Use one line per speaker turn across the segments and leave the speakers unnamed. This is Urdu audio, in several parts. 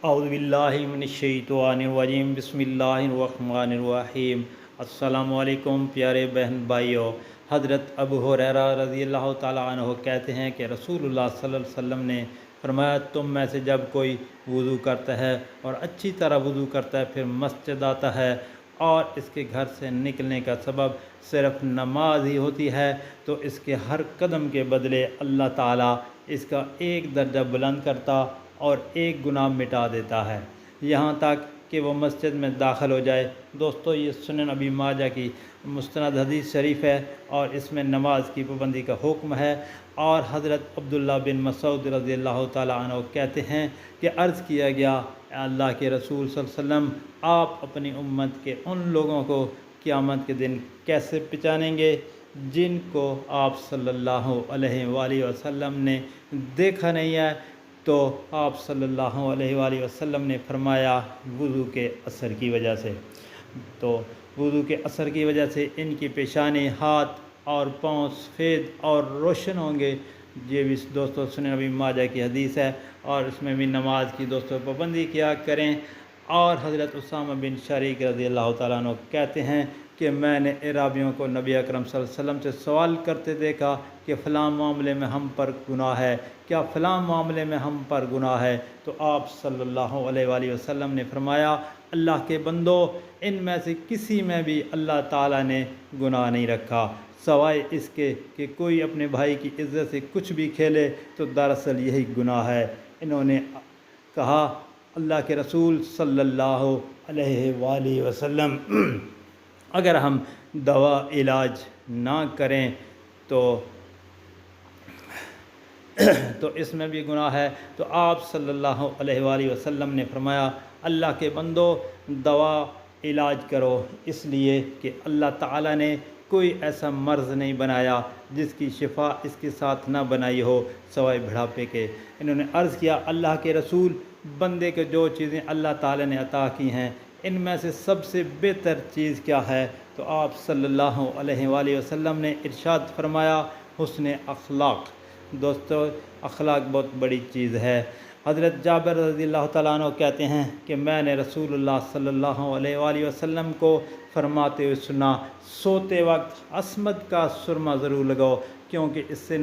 اعوذ باللہ من الشیطان الرجیم بسم اللہ الرحمن الرحیم۔ السلام علیکم پیارے بہن بھائیوں، حضرت ابو ہریرہ رضی اللہ تعالیٰ عنہ کہتے ہیں کہ رسول اللہ صلی اللہ علیہ وسلم نے فرمایا، تم میں سے جب کوئی وضو کرتا ہے اور اچھی طرح وضو کرتا ہے، پھر مسجد آتا ہے اور اس کے گھر سے نکلنے کا سبب صرف نماز ہی ہوتی ہے، تو اس کے ہر قدم کے بدلے اللہ تعالیٰ اس کا ایک درجہ بلند کرتا اور ایک گناہ مٹا دیتا ہے، یہاں تک کہ وہ مسجد میں داخل ہو جائے۔ دوستو، یہ سنن ابی ماجہ کی مستند حدیث شریف ہے اور اس میں نماز کی پابندی کا حکم ہے۔ اور حضرت عبداللہ بن مسعود رضی اللہ تعالیٰ عنہ کہتے ہیں کہ عرض کیا گیا، اے اللہ کے رسول صلی اللہ علیہ وسلم، آپ اپنی امت کے ان لوگوں کو قیامت کے دن کیسے پہچانیں گے جن کو آپ صلی اللہ علیہ وآلہ وسلم نے دیکھا نہیں ہے؟ تو آپ صلی اللہ علیہ وآلہ وسلم نے فرمایا، وضو کے اثر کی وجہ سے۔ تو وضو کے اثر کی وجہ سے ان کی پیشانی، ہاتھ اور پاؤں سفید اور روشن ہوں گے۔ یہ بھی دوستو سنن ابی ماجہ کی حدیث ہے اور اس میں بھی نماز کی دوستو پابندی کیا کریں۔ اور حضرت اسامہ بن شریک رضی اللہ تعالیٰ عنہ کہتے ہیں کہ میں نے اعرابیوں کو نبی اکرم صلی اللہ علیہ وسلم سے سوال کرتے دیکھا کہ فلاں معاملے میں ہم پر گناہ ہے، کیا فلاں معاملے میں ہم پر گناہ ہے؟ تو آپ صلی اللہ علیہ وآلہ وسلم نے فرمایا، اللہ کے بندو، ان میں سے کسی میں بھی اللہ تعالیٰ نے گناہ نہیں رکھا، سوائے اس کے کہ کوئی اپنے بھائی کی عزت سے کچھ بھی کھیلے تو دراصل یہی گناہ ہے۔ انہوں نے کہا، اللہ کے رسول صلی اللہ علیہ وآلہ وسلم، اگر ہم دوا علاج نہ کریں تو اس میں بھی گناہ ہے۔ تو آپ صلی اللہ علیہ وآلہ وسلم نے فرمایا، اللہ کے بندو، دوا علاج کرو، اس لیے کہ اللہ تعالیٰ نے کوئی ایسا مرض نہیں بنایا جس کی شفا اس کے ساتھ نہ بنائی ہو سوائے بڑھاپے کے۔ انہوں نے عرض کیا، اللہ کے رسول، بندے کے جو چیزیں اللہ تعالیٰ نے عطا کی ہیں، ان میں سے سب سے بہتر چیز کیا ہے؟ تو آپ صلی اللہ علیہ وآلہ وسلم نے ارشاد فرمایا، حسن اخلاق۔ دوستو، اخلاق بہت بڑی چیز ہے۔ حضرت جابر رضی اللہ تعالیٰ عنہ کہتے ہیں کہ میں نے رسول اللہ صلی اللہ علیہ وآلہ وسلم کو فرماتے ہوئے سنا، سوتے وقت عصمت کا سرما ضرور لگاؤ، کیونکہ اس سے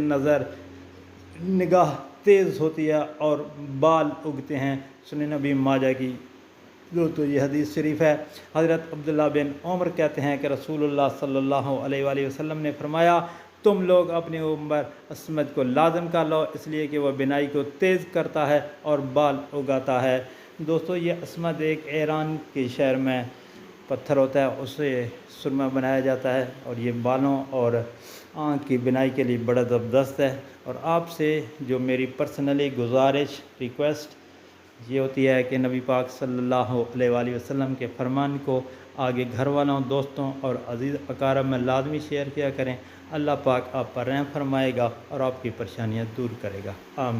نگاہ تیز ہوتی ہے اور بال اگتے ہیں۔ سنن ابی ماجہ کی تو یہ حدیث شریف ہے۔ حضرت عبداللہ بن عمر کہتے ہیں کہ رسول اللہ صلی اللہ علیہ وآلہ وسلم نے فرمایا، تم لوگ اپنی عمر عصمت کو لازم کر لو، اس لیے کہ وہ بینائی کو تیز کرتا ہے اور بال اگاتا ہے۔ دوستو، یہ عصمت ایک ایران کے شہر میں پتھر ہوتا ہے، اس سے سرما بنایا جاتا ہے اور یہ بالوں اور آنکھ کی بینائی کے لیے بڑا زبردست ہے۔ اور آپ سے جو میری پرسنلی گزارش، ریکویسٹ یہ ہوتی ہے کہ نبی پاک صلی اللہ علیہ وآلہ وسلم کے فرمان کو آگے گھر والوں، دوستوں اور عزیز اقارب میں لازمی شیئر کیا کریں۔ اللہ پاک آپ پر رحم فرمائے گا اور آپ کی پریشانیاں دور کرے گا، آمین۔